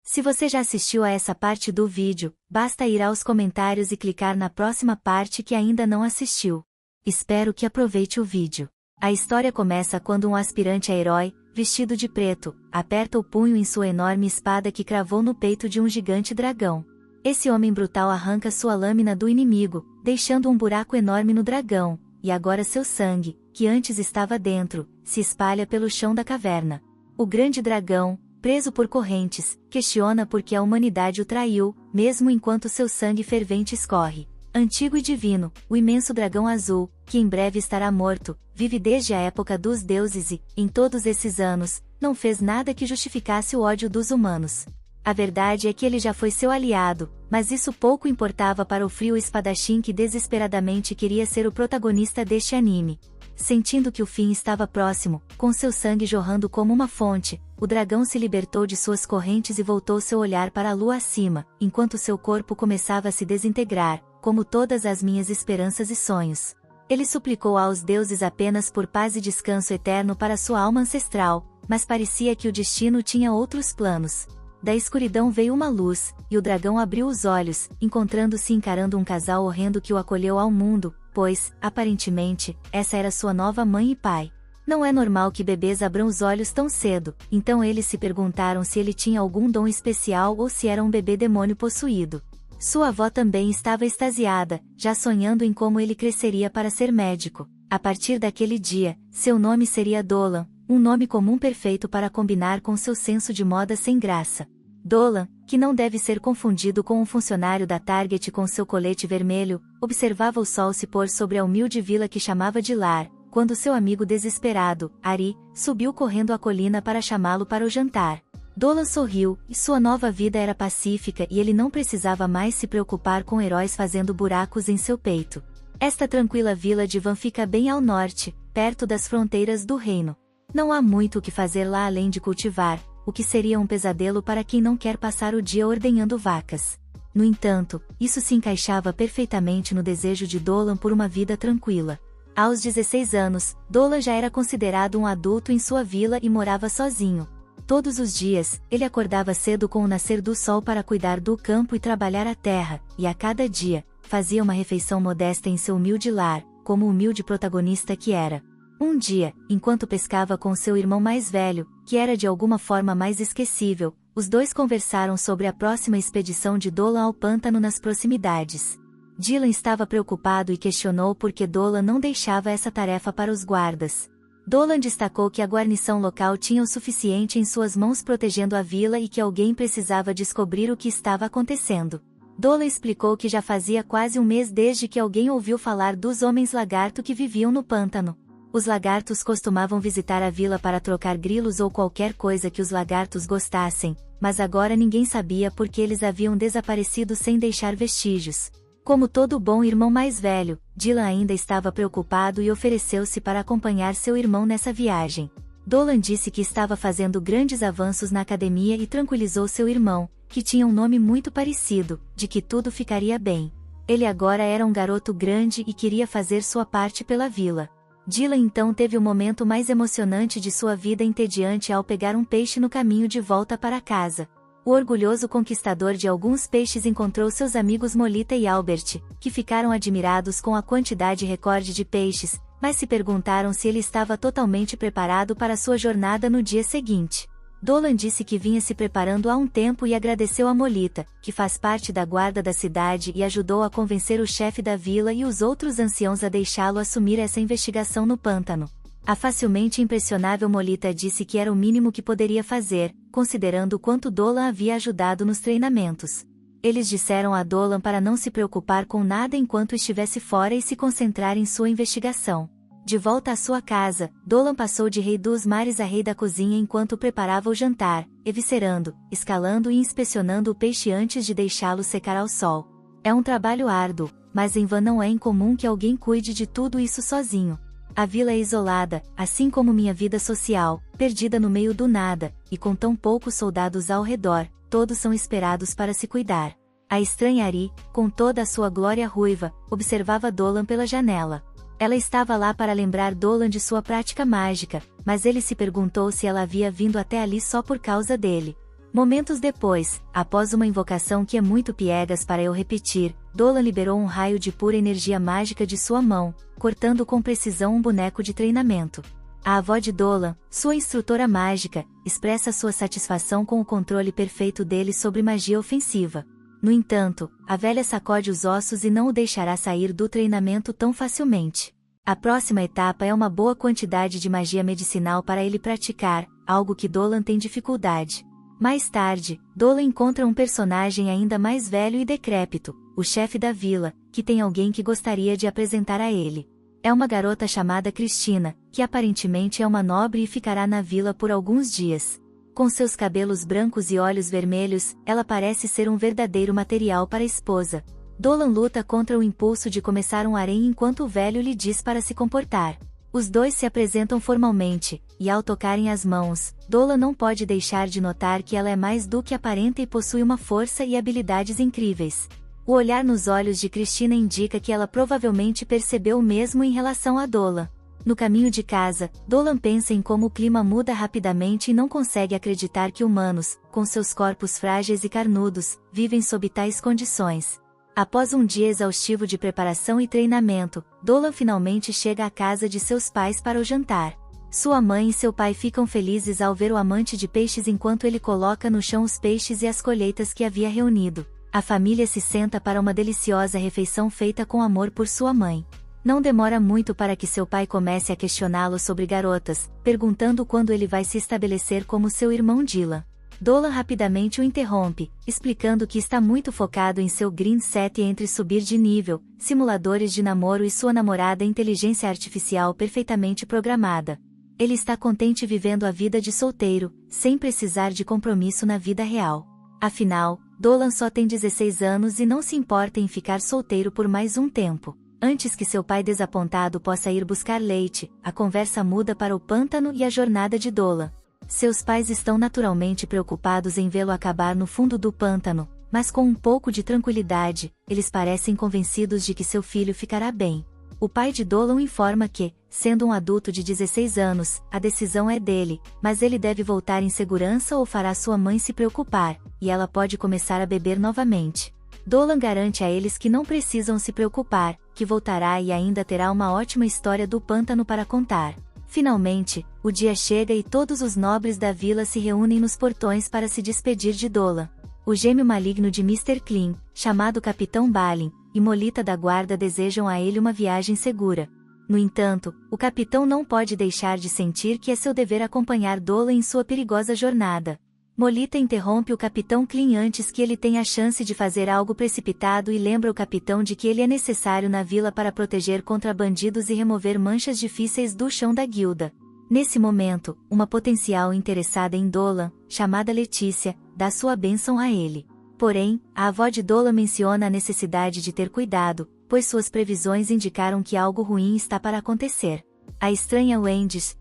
Se você já assistiu a essa parte do vídeo, basta ir aos comentários e clicar na próxima parte que ainda não assistiu. Espero que aproveite o vídeo. A história começa quando um aspirante a herói, vestido de preto, aperta o punho em sua enorme espada que cravou no peito de um gigante dragão. Esse homem brutal arranca sua lâmina do inimigo, deixando um buraco enorme no dragão, e agora seu sangue, que antes estava dentro, se espalha pelo chão da caverna. O grande dragão, preso por correntes, questiona por que a humanidade o traiu, mesmo enquanto seu sangue fervente escorre. Antigo e divino, o imenso dragão azul, que em breve estará morto, vive desde a época dos deuses e, em todos esses anos, não fez nada que justificasse o ódio dos humanos. A verdade é que ele já foi seu aliado, mas isso pouco importava para o frio espadachim que desesperadamente queria ser o protagonista deste anime. Sentindo que o fim estava próximo, com seu sangue jorrando como uma fonte, o dragão se libertou de suas correntes e voltou seu olhar para a lua acima, enquanto seu corpo começava a se desintegrar, como todas as minhas esperanças e sonhos. Ele suplicou aos deuses apenas por paz e descanso eterno para sua alma ancestral, mas parecia que o destino tinha outros planos. Da escuridão veio uma luz, e o dragão abriu os olhos, encontrando-se encarando um casal horrendo que o acolheu ao mundo, pois, aparentemente, essa era sua nova mãe e pai. Não é normal que bebês abram os olhos tão cedo, então eles se perguntaram se ele tinha algum dom especial ou se era um bebê demônio possuído. Sua avó também estava extasiada, já sonhando em como ele cresceria para ser médico. A partir daquele dia, seu nome seria Dolan, um nome comum perfeito para combinar com seu senso de moda sem graça. Dolan, que não deve ser confundido com um funcionário da Target com seu colete vermelho, observava o sol se pôr sobre a humilde vila que chamava de lar, quando seu amigo desesperado, Ari, subiu correndo a colina para chamá-lo para o jantar. Dolan sorriu, e sua nova vida era pacífica e ele não precisava mais se preocupar com heróis fazendo buracos em seu peito. Esta tranquila vila de Van fica bem ao norte, perto das fronteiras do reino. Não há muito o que fazer lá além de cultivar, o que seria um pesadelo para quem não quer passar o dia ordenhando vacas. No entanto, isso se encaixava perfeitamente no desejo de Dolan por uma vida tranquila. Aos 16 anos, Dolan já era considerado um adulto em sua vila e morava sozinho. Todos os dias, ele acordava cedo com o nascer do sol para cuidar do campo e trabalhar a terra, e a cada dia, fazia uma refeição modesta em seu humilde lar, como o humilde protagonista que era. Um dia, enquanto pescava com seu irmão mais velho, que era de alguma forma mais esquecível, os dois conversaram sobre a próxima expedição de Dolan ao pântano nas proximidades. Dylan estava preocupado e questionou por que Dolan não deixava essa tarefa para os guardas. Dolan destacou que a guarnição local tinha o suficiente em suas mãos protegendo a vila e que alguém precisava descobrir o que estava acontecendo. Dolan explicou que já fazia quase um mês desde que alguém ouviu falar dos homens lagarto que viviam no pântano. Os lagartos costumavam visitar a vila para trocar grilos ou qualquer coisa que os lagartos gostassem, mas agora ninguém sabia por que eles haviam desaparecido sem deixar vestígios. Como todo bom irmão mais velho, Dylan ainda estava preocupado e ofereceu-se para acompanhar seu irmão nessa viagem. Dolan disse que estava fazendo grandes avanços na academia e tranquilizou seu irmão, que tinha um nome muito parecido, de que tudo ficaria bem. Ele agora era um garoto grande e queria fazer sua parte pela vila. Dylan então teve o momento mais emocionante de sua vida entediante ao pegar um peixe no caminho de volta para casa. O orgulhoso conquistador de alguns peixes encontrou seus amigos Molita e Albert, que ficaram admirados com a quantidade recorde de peixes, mas se perguntaram se ele estava totalmente preparado para sua jornada no dia seguinte. Dolan disse que vinha se preparando há um tempo e agradeceu a Molita, que faz parte da guarda da cidade e ajudou a convencer o chefe da vila e os outros anciãos a deixá-lo assumir essa investigação no pântano. A facilmente impressionável Molita disse que era o mínimo que poderia fazer, considerando o quanto Dolan havia ajudado nos treinamentos. Eles disseram a Dolan para não se preocupar com nada enquanto estivesse fora e se concentrar em sua investigação. De volta à sua casa, Dolan passou de rei dos mares a rei da cozinha enquanto preparava o jantar, eviscerando, escalando e inspecionando o peixe antes de deixá-lo secar ao sol. É um trabalho árduo, mas em Van não é incomum que alguém cuide de tudo isso sozinho. A vila é isolada, assim como minha vida social, perdida no meio do nada, e com tão poucos soldados ao redor, todos são esperados para se cuidar. A estranha Ari, com toda a sua glória ruiva, observava Dolan pela janela. Ela estava lá para lembrar Dolan de sua prática mágica, mas ele se perguntou se ela havia vindo até ali só por causa dele. Momentos depois, após uma invocação que é muito piegas para eu repetir, Dolan liberou um raio de pura energia mágica de sua mão, cortando com precisão um boneco de treinamento. A avó de Dolan, sua instrutora mágica, expressa sua satisfação com o controle perfeito dele sobre magia ofensiva. No entanto, a velha sacode os ossos e não o deixará sair do treinamento tão facilmente. A próxima etapa é uma boa quantidade de magia medicinal para ele praticar, algo que Dolan tem dificuldade. Mais tarde, Dolan encontra um personagem ainda mais velho e decrépito, o chefe da vila, que tem alguém que gostaria de apresentar a ele. É uma garota chamada Cristina, que aparentemente é uma nobre e ficará na vila por alguns dias. Com seus cabelos brancos e olhos vermelhos, ela parece ser um verdadeiro material para a esposa. Dolan luta contra o impulso de começar um harém enquanto o velho lhe diz para se comportar. Os dois se apresentam formalmente, e ao tocarem as mãos, Dolan não pode deixar de notar que ela é mais do que aparenta e possui uma força e habilidades incríveis. O olhar nos olhos de Cristina indica que ela provavelmente percebeu o mesmo em relação a Dolan. No caminho de casa, Dolan pensa em como o clima muda rapidamente e não consegue acreditar que humanos, com seus corpos frágeis e carnudos, vivem sob tais condições. Após um dia exaustivo de preparação e treinamento, Dolan finalmente chega à casa de seus pais para o jantar. Sua mãe e seu pai ficam felizes ao ver o amante de peixes enquanto ele coloca no chão os peixes e as colheitas que havia reunido. A família se senta para uma deliciosa refeição feita com amor por sua mãe. Não demora muito para que seu pai comece a questioná-lo sobre garotas, perguntando quando ele vai se estabelecer como seu irmão Dylan. Dolan rapidamente o interrompe, explicando que está muito focado em seu Green Set entre subir de nível, simuladores de namoro e sua namorada inteligência artificial perfeitamente programada. Ele está contente vivendo a vida de solteiro, sem precisar de compromisso na vida real. Afinal, Dolan só tem 16 anos e não se importa em ficar solteiro por mais um tempo. Antes que seu pai desapontado possa ir buscar leite, a conversa muda para o pântano e a jornada de Dolan. Seus pais estão naturalmente preocupados em vê-lo acabar no fundo do pântano, mas com um pouco de tranquilidade, eles parecem convencidos de que seu filho ficará bem. O pai de Dolan informa que, sendo um adulto de 16 anos, a decisão é dele, mas ele deve voltar em segurança ou fará sua mãe se preocupar, e ela pode começar a beber novamente. Dolan garante a eles que não precisam se preocupar, que voltará e ainda terá uma ótima história do pântano para contar. Finalmente, o dia chega e todos os nobres da vila se reúnem nos portões para se despedir de Dolan. O gêmeo maligno de Mr. Clean, chamado Capitão Balin, e Molita da guarda desejam a ele uma viagem segura. No entanto, o capitão não pode deixar de sentir que é seu dever acompanhar Dolan em sua perigosa jornada. Molita interrompe o Capitão Clean antes que ele tenha a chance de fazer algo precipitado e lembra o capitão de que ele é necessário na vila para proteger contra bandidos e remover manchas difíceis do chão da guilda. Nesse momento, uma potencial interessada em Dolan, chamada Letícia, dá sua bênção a ele. Porém, a avó de Dolan menciona a necessidade de ter cuidado, pois suas previsões indicaram que algo ruim está para acontecer. A estranha Wendy's,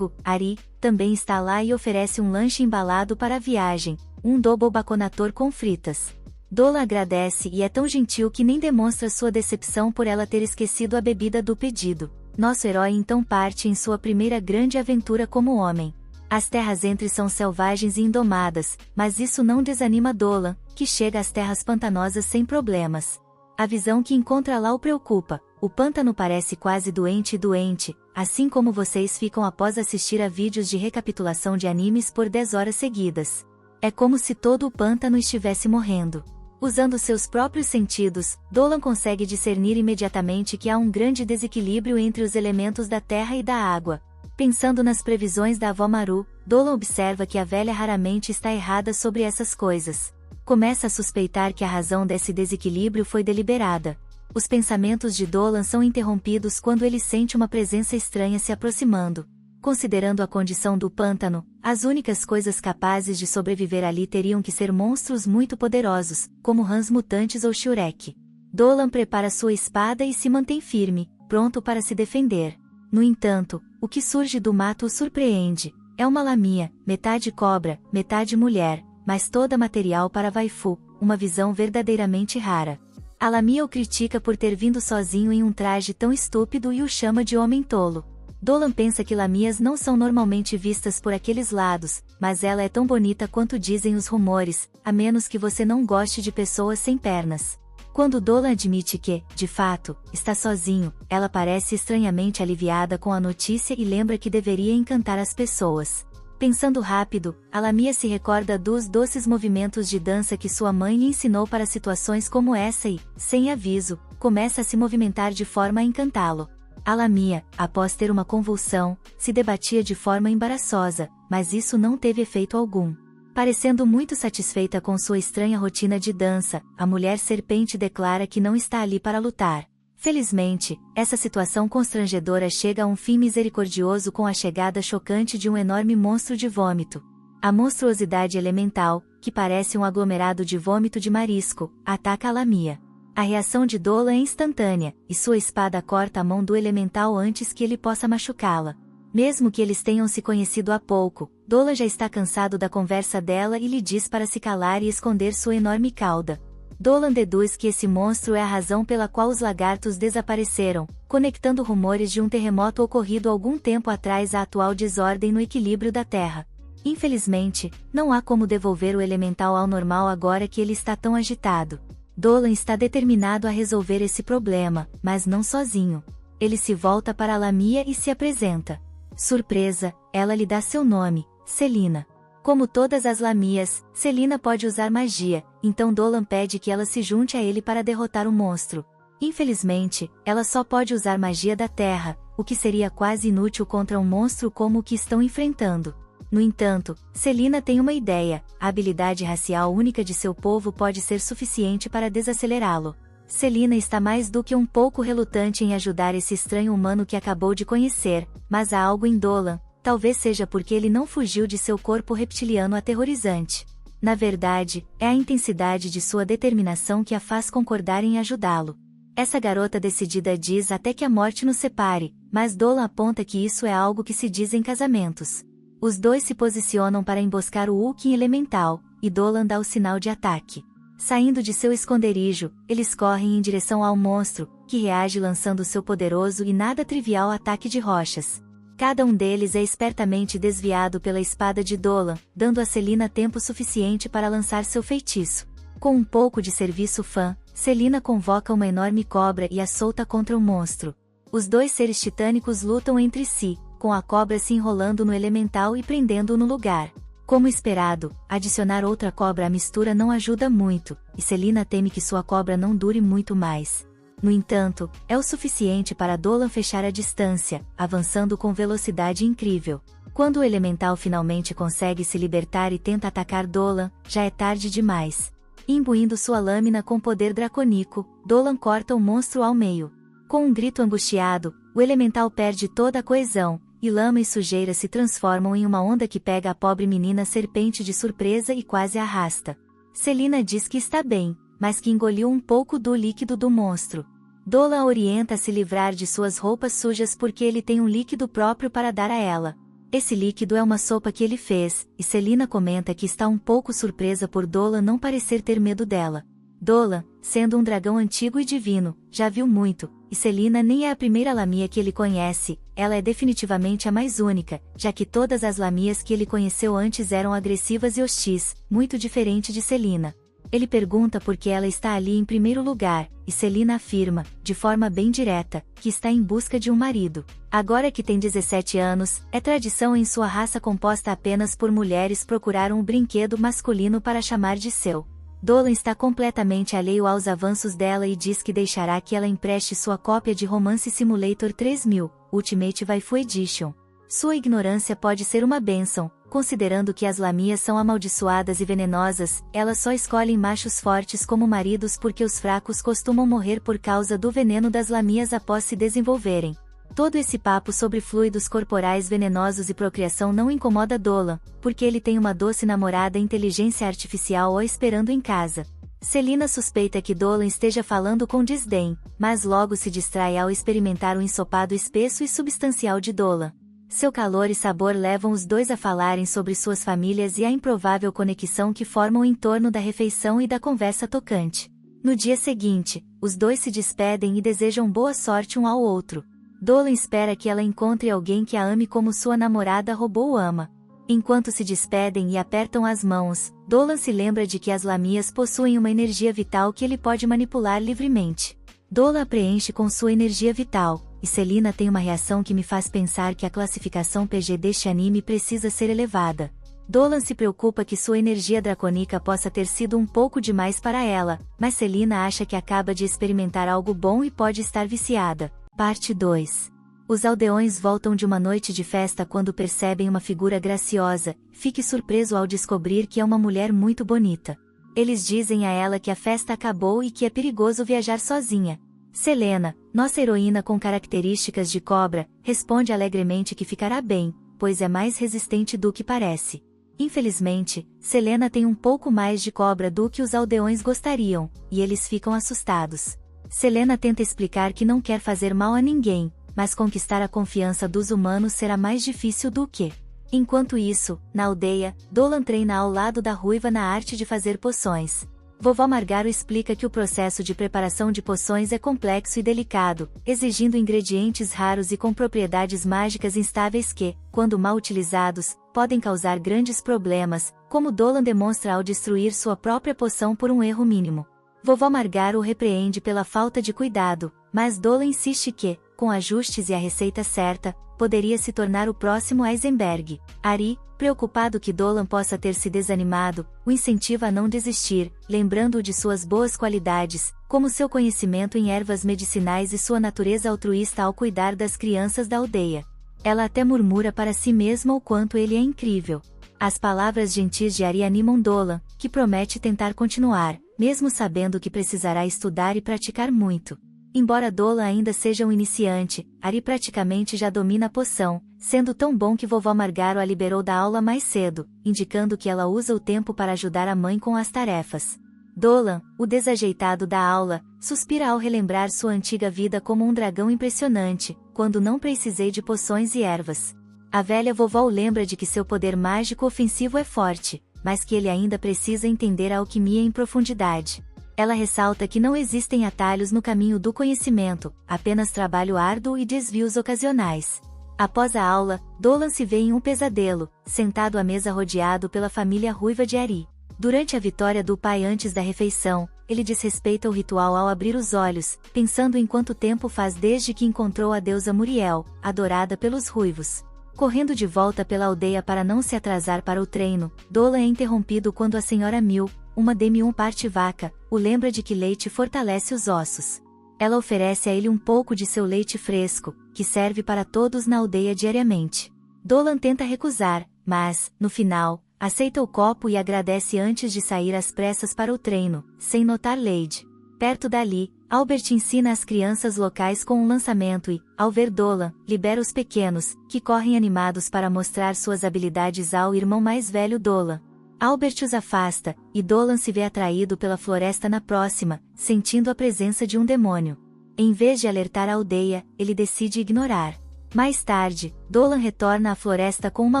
Ari, também está lá e oferece um lanche embalado para a viagem, um double baconator com fritas. Dolan agradece e é tão gentil que nem demonstra sua decepção por ela ter esquecido a bebida do pedido. Nosso herói então parte em sua primeira grande aventura como homem. As terras entre são selvagens e indomadas, mas isso não desanima Dolan, que chega às terras pantanosas sem problemas. A visão que encontra lá o preocupa. O pântano parece quase doente, assim como vocês ficam após assistir a vídeos de recapitulação de animes por 10 horas seguidas. É como se todo o pântano estivesse morrendo. Usando seus próprios sentidos, Dolan consegue discernir imediatamente que há um grande desequilíbrio entre os elementos da terra e da água. Pensando nas previsões da avó Maru, Dolan observa que a velha raramente está errada sobre essas coisas. Começa a suspeitar que a razão desse desequilíbrio foi deliberada. Os pensamentos de Dolan são interrompidos quando ele sente uma presença estranha se aproximando. Considerando a condição do pântano, as únicas coisas capazes de sobreviver ali teriam que ser monstros muito poderosos, como rãs mutantes ou Shurek. Dolan prepara sua espada e se mantém firme, pronto para se defender. No entanto, o que surge do mato o surpreende. É uma lamia, metade cobra, metade mulher, mas toda material para waifu, uma visão verdadeiramente rara. A lamia o critica por ter vindo sozinho em um traje tão estúpido e o chama de homem tolo. Dolan pensa que lamias não são normalmente vistas por aqueles lados, mas ela é tão bonita quanto dizem os rumores, a menos que você não goste de pessoas sem pernas. Quando Dolan admite que, de fato, está sozinho, ela parece estranhamente aliviada com a notícia e lembra que deveria encantar as pessoas. Pensando rápido, a lamia se recorda dos doces movimentos de dança que sua mãe lhe ensinou para situações como essa e, sem aviso, começa a se movimentar de forma a encantá-lo. A lamia, após ter uma convulsão, se debatia de forma embaraçosa, mas isso não teve efeito algum. Parecendo muito satisfeita com sua estranha rotina de dança, a mulher serpente declara que não está ali para lutar. Felizmente, essa situação constrangedora chega a um fim misericordioso com a chegada chocante de um enorme monstro de vômito. A monstruosidade elemental, que parece um aglomerado de vômito de marisco, ataca a lamia. A reação de Dolan é instantânea, e sua espada corta a mão do elemental antes que ele possa machucá-la. Mesmo que eles tenham se conhecido há pouco, Dolan já está cansado da conversa dela e lhe diz para se calar e esconder sua enorme cauda. Dolan deduz que esse monstro é a razão pela qual os lagartos desapareceram, conectando rumores de um terremoto ocorrido algum tempo atrás à atual desordem no equilíbrio da Terra. Infelizmente, não há como devolver o elemental ao normal agora que ele está tão agitado. Dolan está determinado a resolver esse problema, mas não sozinho. Ele se volta para a lamia e se apresenta. Surpresa, ela lhe dá seu nome, Selina. Como todas as lamias, Selina pode usar magia, então Dolan pede que ela se junte a ele para derrotar o monstro. Infelizmente, ela só pode usar magia da terra, o que seria quase inútil contra um monstro como o que estão enfrentando. No entanto, Selina tem uma ideia: a habilidade racial única de seu povo pode ser suficiente para desacelerá-lo. Selina está mais do que um pouco relutante em ajudar esse estranho humano que acabou de conhecer, mas há algo em Dolan, talvez seja porque ele não fugiu de seu corpo reptiliano aterrorizante. Na verdade, é a intensidade de sua determinação que a faz concordar em ajudá-lo. Essa garota decidida diz até que a morte nos separe, mas Dolan aponta que isso é algo que se diz em casamentos. Os dois se posicionam para emboscar o Hulk elemental, e Dolan dá o sinal de ataque. Saindo de seu esconderijo, eles correm em direção ao monstro, que reage lançando seu poderoso e nada trivial ataque de rochas. Cada um deles é espertamente desviado pela espada de Dolan, dando a Selina tempo suficiente para lançar seu feitiço. Com um pouco de serviço fã, Selina convoca uma enorme cobra e a solta contra o monstro. Os dois seres titânicos lutam entre si, com a cobra se enrolando no elemental e prendendo-o no lugar. Como esperado, adicionar outra cobra à mistura não ajuda muito, e Selina teme que sua cobra não dure muito mais. No entanto, é o suficiente para Dolan fechar a distância, avançando com velocidade incrível. Quando o elemental finalmente consegue se libertar e tenta atacar Dolan, já é tarde demais. Imbuindo sua lâmina com poder dracônico, Dolan corta o monstro ao meio. Com um grito angustiado, o elemental perde toda a coesão, e lama e sujeira se transformam em uma onda que pega a pobre menina serpente de surpresa e quase a arrasta. Selina diz que está bem, mas que engoliu um pouco do líquido do monstro. Dolan a orienta a se livrar de suas roupas sujas porque ele tem um líquido próprio para dar a ela. Esse líquido é uma sopa que ele fez, e Selina comenta que está um pouco surpresa por Dolan não parecer ter medo dela. Dolan, sendo um dragão antigo e divino, já viu muito, e Selina nem é a primeira lamia que ele conhece, ela é definitivamente a mais única, já que todas as lamias que ele conheceu antes eram agressivas e hostis, muito diferente de Selina. Ele pergunta por que ela está ali em primeiro lugar, e Selina afirma, de forma bem direta, que está em busca de um marido. Agora que tem 17 anos, é tradição em sua raça composta apenas por mulheres procurar um brinquedo masculino para chamar de seu. Dolan está completamente alheio aos avanços dela e diz que deixará que ela empreste sua cópia de Romance Simulator 3000, Ultimate Waifu Edition. Sua ignorância pode ser uma bênção, considerando que as lamias são amaldiçoadas e venenosas, elas só escolhem machos fortes como maridos porque os fracos costumam morrer por causa do veneno das lamias após se desenvolverem. Todo esse papo sobre fluidos corporais venenosos e procriação não incomoda Dolan, porque ele tem uma doce namorada inteligência artificial o esperando em casa. Selina suspeita que Dolan esteja falando com desdém, mas logo se distrai ao experimentar o ensopado espesso e substancial de Dolan. Seu calor e sabor levam os dois a falarem sobre suas famílias e a improvável conexão que formam em torno da refeição e da conversa tocante. No dia seguinte, os dois se despedem e desejam boa sorte um ao outro. Dolan espera que ela encontre alguém que a ame como sua namorada robô o ama. Enquanto se despedem e apertam as mãos, Dolan se lembra de que as lamias possuem uma energia vital que ele pode manipular livremente. Dolan a preenche com sua energia vital, e Selina tem uma reação que me faz pensar que a classificação PG deste anime precisa ser elevada. Dolan se preocupa que sua energia dracônica possa ter sido um pouco demais para ela, mas Selina acha que acaba de experimentar algo bom e pode estar viciada. Parte 2. Os aldeões voltam de uma noite de festa quando percebem uma figura graciosa. Fique surpreso ao descobrir que é uma mulher muito bonita. Eles dizem a ela que a festa acabou e que é perigoso viajar sozinha. Selena, nossa heroína com características de cobra, responde alegremente que ficará bem, pois é mais resistente do que parece. Infelizmente, Selena tem um pouco mais de cobra do que os aldeões gostariam, e eles ficam assustados. Selena tenta explicar que não quer fazer mal a ninguém, mas conquistar a confiança dos humanos será mais difícil do que. Enquanto isso, na aldeia, Dolan treina ao lado da ruiva na arte de fazer poções. Vovó Margaro explica que o processo de preparação de poções é complexo e delicado, exigindo ingredientes raros e com propriedades mágicas instáveis que, quando mal utilizados, podem causar grandes problemas, como Dolan demonstra ao destruir sua própria poção por um erro mínimo. Vovó Margaro o repreende pela falta de cuidado, mas Dolan insiste que, com ajustes e a receita certa, poderia se tornar o próximo Heisenberg. Ari, preocupado que Dolan possa ter se desanimado, o incentiva a não desistir, lembrando-o de suas boas qualidades, como seu conhecimento em ervas medicinais e sua natureza altruísta ao cuidar das crianças da aldeia. Ela até murmura para si mesma o quanto ele é incrível. As palavras gentis de Ari animam Dolan, que promete tentar continuar, mesmo sabendo que precisará estudar e praticar muito. Embora Dolan ainda seja um iniciante, Ari praticamente já domina a poção, sendo tão bom que vovó Margaro a liberou da aula mais cedo, indicando que ela usa o tempo para ajudar a mãe com as tarefas. Dolan, o desajeitado da aula, suspira ao relembrar sua antiga vida como um dragão impressionante, quando não precisei de poções e ervas. A velha vovó o lembra de que seu poder mágico ofensivo é forte, mas que ele ainda precisa entender a alquimia em profundidade. Ela ressalta que não existem atalhos no caminho do conhecimento, apenas trabalho árduo e desvios ocasionais. Após a aula, Dolan se vê em um pesadelo, sentado à mesa rodeado pela família ruiva de Ari. Durante a vitória do pai antes da refeição, ele desrespeita o ritual ao abrir os olhos, pensando em quanto tempo faz desde que encontrou a deusa Muriel, adorada pelos ruivos. Correndo de volta pela aldeia para não se atrasar para o treino, Dolan é interrompido quando a senhora Mil, uma Demium parte vaca, o lembra de que leite fortalece os ossos. Ela oferece a ele um pouco de seu leite fresco, que serve para todos na aldeia diariamente. Dolan tenta recusar, mas, no final, aceita o copo e agradece antes de sair às pressas para o treino, sem notar Lady. Perto dali, Albert ensina as crianças locais com um lançamento e, ao ver Dolan, libera os pequenos, que correm animados para mostrar suas habilidades ao irmão mais velho Dolan. Albert os afasta, e Dolan se vê atraído pela floresta na próxima, sentindo a presença de um demônio. Em vez de alertar a aldeia, ele decide ignorar. Mais tarde, Dolan retorna à floresta com uma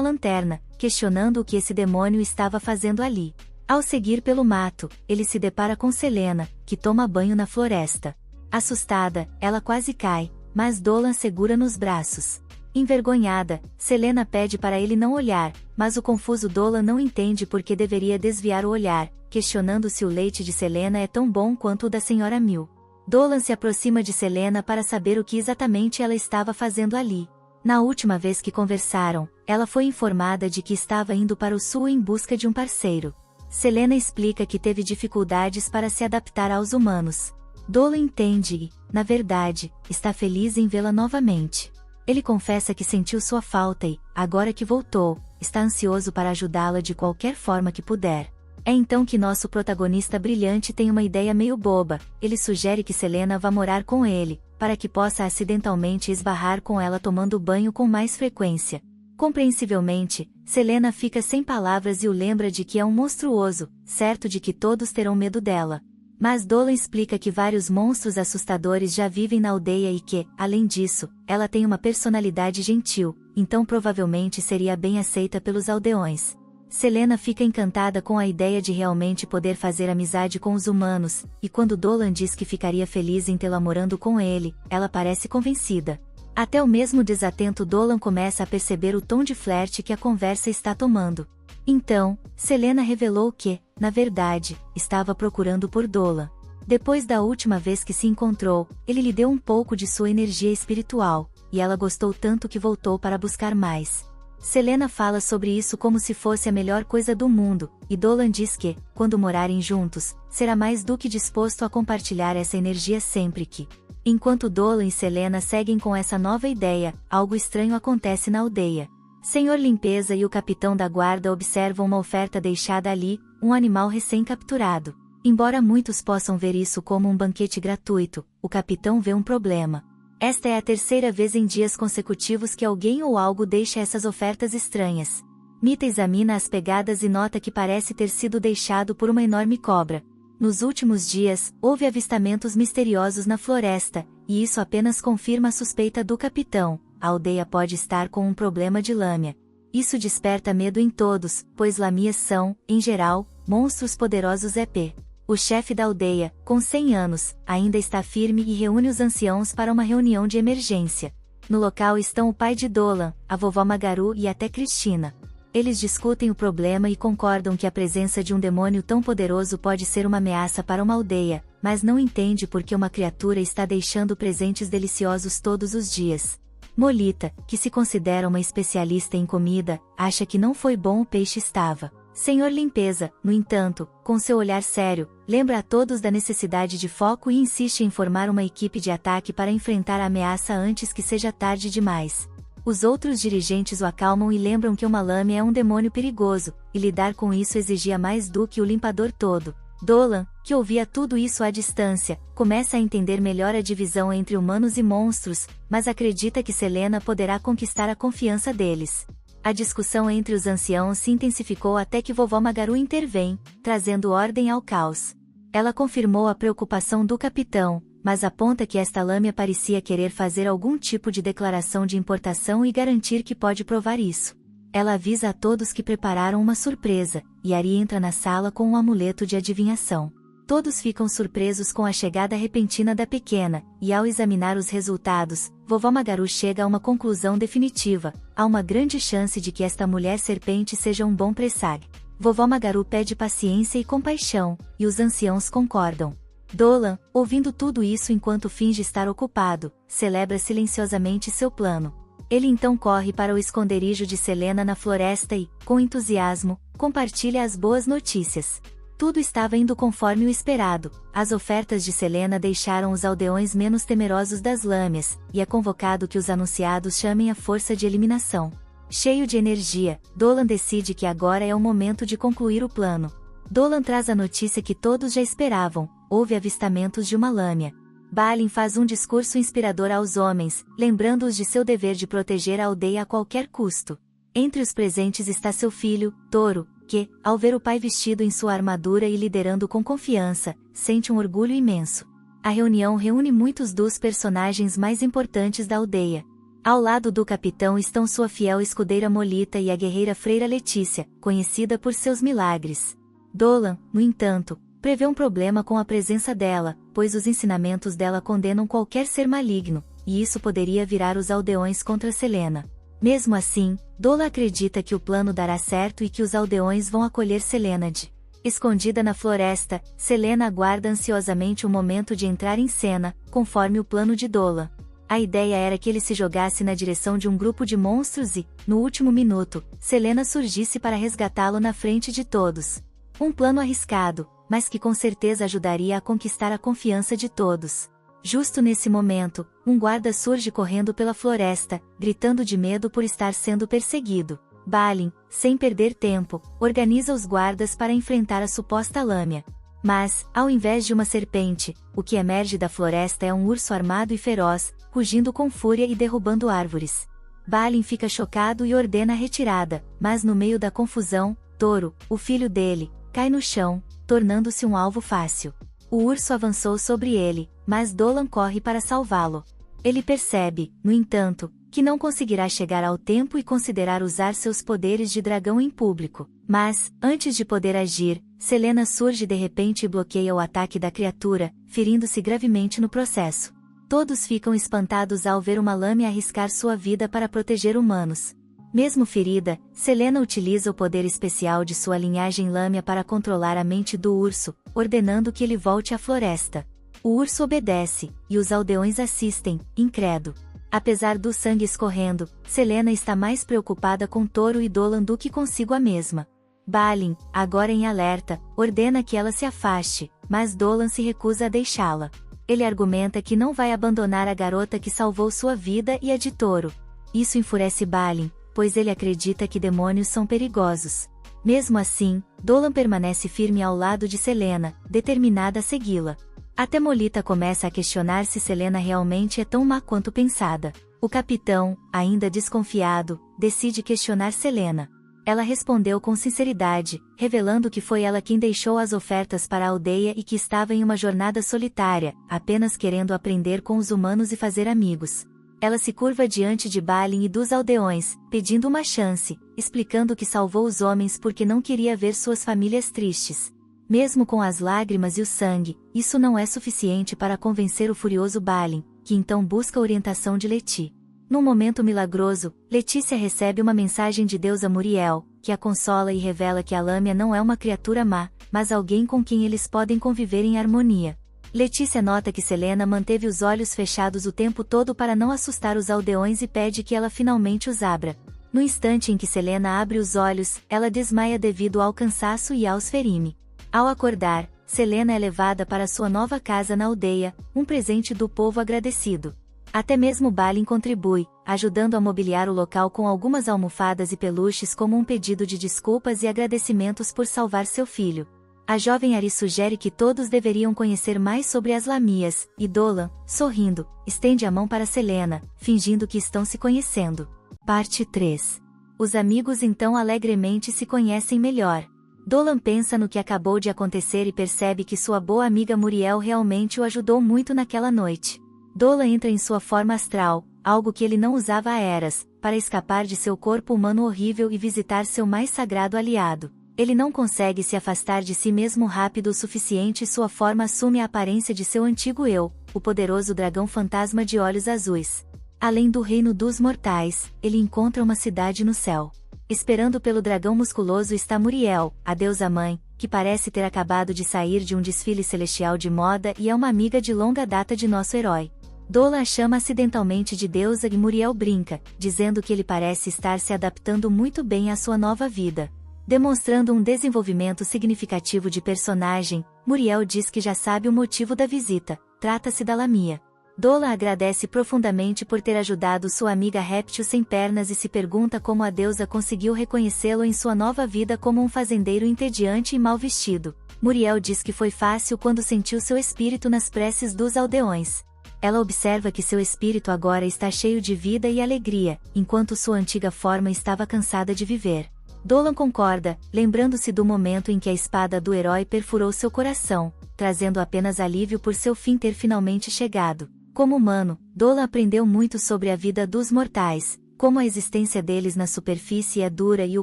lanterna, questionando o que esse demônio estava fazendo ali. Ao seguir pelo mato, ele se depara com Selena, que toma banho na floresta. Assustada, ela quase cai, mas Dolan segura nos braços. Envergonhada, Selena pede para ele não olhar, mas o confuso Dolan não entende por que deveria desviar o olhar, questionando se o leite de Selena é tão bom quanto o da senhora Mil. Dolan se aproxima de Selena para saber o que exatamente ela estava fazendo ali. Na última vez que conversaram, ela foi informada de que estava indo para o sul em busca de um parceiro. Selena explica que teve dificuldades para se adaptar aos humanos. Dolan entende e, na verdade, está feliz em vê-la novamente. Ele confessa que sentiu sua falta e, agora que voltou, está ansioso para ajudá-la de qualquer forma que puder. É então que nosso protagonista brilhante tem uma ideia meio boba. Ele sugere que Selena vá morar com ele, para que possa acidentalmente esbarrar com ela tomando banho com mais frequência. Compreensivelmente, Selena fica sem palavras e o lembra de que é um monstruoso, certo de que todos terão medo dela. Mas Dolan explica que vários monstros assustadores já vivem na aldeia e que, além disso, ela tem uma personalidade gentil, então provavelmente seria bem aceita pelos aldeões. Selena fica encantada com a ideia de realmente poder fazer amizade com os humanos, e quando Dolan diz que ficaria feliz em tê-la morando com ele, ela parece convencida. Até o mesmo desatento Dolan começa a perceber o tom de flerte que a conversa está tomando. Então, Selena revelou que, na verdade, estava procurando por Dolan. Depois da última vez que se encontrou, ele lhe deu um pouco de sua energia espiritual, e ela gostou tanto que voltou para buscar mais. Selena fala sobre isso como se fosse a melhor coisa do mundo, e Dolan diz que, quando morarem juntos, será mais do que disposto a compartilhar essa energia sempre que. Enquanto Dolan e Selena seguem com essa nova ideia, algo estranho acontece na aldeia. Senhor Limpeza e o capitão da guarda observam uma oferta deixada ali, um animal recém-capturado. Embora muitos possam ver isso como um banquete gratuito, o capitão vê um problema. Esta é a terceira vez em dias consecutivos que alguém ou algo deixa essas ofertas estranhas. Mita examina as pegadas e nota que parece ter sido deixado por uma enorme cobra. Nos últimos dias, houve avistamentos misteriosos na floresta, e isso apenas confirma a suspeita do capitão: a aldeia pode estar com um problema de lâmia. Isso desperta medo em todos, pois lâmias são, em geral, monstros poderosos EP. O chefe da aldeia, com 100 anos, ainda está firme e reúne os anciãos para uma reunião de emergência. No local estão o pai de Dolan, a vovó Magaru e até Cristina. Eles discutem o problema e concordam que a presença de um demônio tão poderoso pode ser uma ameaça para uma aldeia, mas não entende por que uma criatura está deixando presentes deliciosos todos os dias. Molita, que se considera uma especialista em comida, acha que não foi bom o peixe estava. Senhor Limpeza, no entanto, com seu olhar sério, lembra a todos da necessidade de foco e insiste em formar uma equipe de ataque para enfrentar a ameaça antes que seja tarde demais. Os outros dirigentes o acalmam e lembram que uma lâmina é um demônio perigoso, e lidar com isso exigia mais do que o limpador todo. Dolan, que ouvia tudo isso à distância, começa a entender melhor a divisão entre humanos e monstros, mas acredita que Selena poderá conquistar a confiança deles. A discussão entre os anciãos se intensificou até que vovó Magaru intervém, trazendo ordem ao caos. Ela confirmou a preocupação do capitão, mas aponta que esta lâmina parecia querer fazer algum tipo de declaração de importação e garantir que pode provar isso. Ela avisa a todos que prepararam uma surpresa, e Ari entra na sala com um amuleto de adivinhação. Todos ficam surpresos com a chegada repentina da pequena, e ao examinar os resultados, vovó Magaru chega a uma conclusão definitiva: há uma grande chance de que esta mulher serpente seja um bom pressário. Vovó Magaru pede paciência e compaixão, e os anciãos concordam. Dolan, ouvindo tudo isso enquanto finge estar ocupado, celebra silenciosamente seu plano. Ele então corre para o esconderijo de Selena na floresta e, com entusiasmo, compartilha as boas notícias. Tudo estava indo conforme o esperado. As ofertas de Selena deixaram os aldeões menos temerosos das lâmias, e é convocado que os anunciados chamem a força de eliminação. Cheio de energia, Dolan decide que agora é o momento de concluir o plano. Dolan traz a notícia que todos já esperavam: houve avistamentos de uma lâmina. Balin faz um discurso inspirador aos homens, lembrando-os de seu dever de proteger a aldeia a qualquer custo. Entre os presentes está seu filho, Toro, que, ao ver o pai vestido em sua armadura e liderando com confiança, sente um orgulho imenso. A reunião reúne muitos dos personagens mais importantes da aldeia. Ao lado do capitão estão sua fiel escudeira Molita e a guerreira freira Letícia, conhecida por seus milagres. Dolan, no entanto, prevê um problema com a presença dela, pois os ensinamentos dela condenam qualquer ser maligno, e isso poderia virar os aldeões contra Selena. Mesmo assim, Dolan acredita que o plano dará certo e que os aldeões vão acolher Selenad. Escondida na floresta, Selena aguarda ansiosamente o momento de entrar em cena, conforme o plano de Dolan. A ideia era que ele se jogasse na direção de um grupo de monstros e, no último minuto, Selena surgisse para resgatá-lo na frente de todos. Um plano arriscado, mas que com certeza ajudaria a conquistar a confiança de todos. Justo nesse momento, um guarda surge correndo pela floresta, gritando de medo por estar sendo perseguido. Balin, sem perder tempo, organiza os guardas para enfrentar a suposta lâmina. Mas, ao invés de uma serpente, o que emerge da floresta é um urso armado e feroz, rugindo com fúria e derrubando árvores. Balin fica chocado e ordena a retirada, mas no meio da confusão, Toro, o filho dele, cai no chão, tornando-se um alvo fácil. O urso avançou sobre ele, mas Dolan corre para salvá-lo. Ele percebe, no entanto, que não conseguirá chegar ao tempo e considerar usar seus poderes de dragão em público. Mas, antes de poder agir, Selena surge de repente e bloqueia o ataque da criatura, ferindo-se gravemente no processo. Todos ficam espantados ao ver uma lâmina arriscar sua vida para proteger humanos. Mesmo ferida, Selena utiliza o poder especial de sua linhagem lâmia para controlar a mente do urso, ordenando que ele volte à floresta. O urso obedece, e os aldeões assistem, incrédulo. Apesar do sangue escorrendo, Selena está mais preocupada com Toro e Dolan do que consigo a mesma. Balin, agora em alerta, ordena que ela se afaste, mas Dolan se recusa a deixá-la. Ele argumenta que não vai abandonar a garota que salvou sua vida e a de Toro. Isso enfurece Balin, pois ele acredita que demônios são perigosos. Mesmo assim, Dolan permanece firme ao lado de Selena, determinada a segui-la. Até Molita começa a questionar se Selena realmente é tão má quanto pensada. O capitão, ainda desconfiado, decide questionar Selena. Ela respondeu com sinceridade, revelando que foi ela quem deixou as ofertas para a aldeia e que estava em uma jornada solitária, apenas querendo aprender com os humanos e fazer amigos. Ela se curva diante de Balin e dos aldeões, pedindo uma chance, explicando que salvou os homens porque não queria ver suas famílias tristes. Mesmo com as lágrimas e o sangue, isso não é suficiente para convencer o furioso Balin, que então busca a orientação de Leti. Num momento milagroso, Letícia recebe uma mensagem de deusa Muriel, que a consola e revela que a Lâmia não é uma criatura má, mas alguém com quem eles podem conviver em harmonia. Letícia nota que Selena manteve os olhos fechados o tempo todo para não assustar os aldeões e pede que ela finalmente os abra. No instante em que Selena abre os olhos, ela desmaia devido ao cansaço e aos ferime. Ao acordar, Selena é levada para sua nova casa na aldeia, um presente do povo agradecido. Até mesmo Balin contribui, ajudando a mobiliar o local com algumas almofadas e peluches como um pedido de desculpas e agradecimentos por salvar seu filho. A jovem Ari sugere que todos deveriam conhecer mais sobre as lamias, e Dolan, sorrindo, estende a mão para Selena, fingindo que estão se conhecendo. Parte 3. Os amigos então alegremente se conhecem melhor. Dolan pensa no que acabou de acontecer e percebe que sua boa amiga Muriel realmente o ajudou muito naquela noite. Dolan entra em sua forma astral, algo que ele não usava há eras, para escapar de seu corpo humano horrível e visitar seu mais sagrado aliado. Ele não consegue se afastar de si mesmo rápido o suficiente e sua forma assume a aparência de seu antigo eu, o poderoso dragão fantasma de olhos azuis. Além do reino dos mortais, ele encontra uma cidade no céu. Esperando pelo dragão musculoso está Muriel, a deusa-mãe, que parece ter acabado de sair de um desfile celestial de moda e é uma amiga de longa data de nosso herói. Dolan a chama acidentalmente de deusa e Muriel brinca, dizendo que ele parece estar se adaptando muito bem à sua nova vida. Demonstrando um desenvolvimento significativo de personagem, Muriel diz que já sabe o motivo da visita, trata-se da Lamia. Dolan agradece profundamente por ter ajudado sua amiga réptil sem pernas e se pergunta como a deusa conseguiu reconhecê-lo em sua nova vida como um fazendeiro entediante e mal vestido. Muriel diz que foi fácil quando sentiu seu espírito nas preces dos aldeões. Ela observa que seu espírito agora está cheio de vida e alegria, enquanto sua antiga forma estava cansada de viver. Dolan concorda, lembrando-se do momento em que a espada do herói perfurou seu coração, trazendo apenas alívio por seu fim ter finalmente chegado. Como humano, Dolan aprendeu muito sobre a vida dos mortais, como a existência deles na superfície é dura e o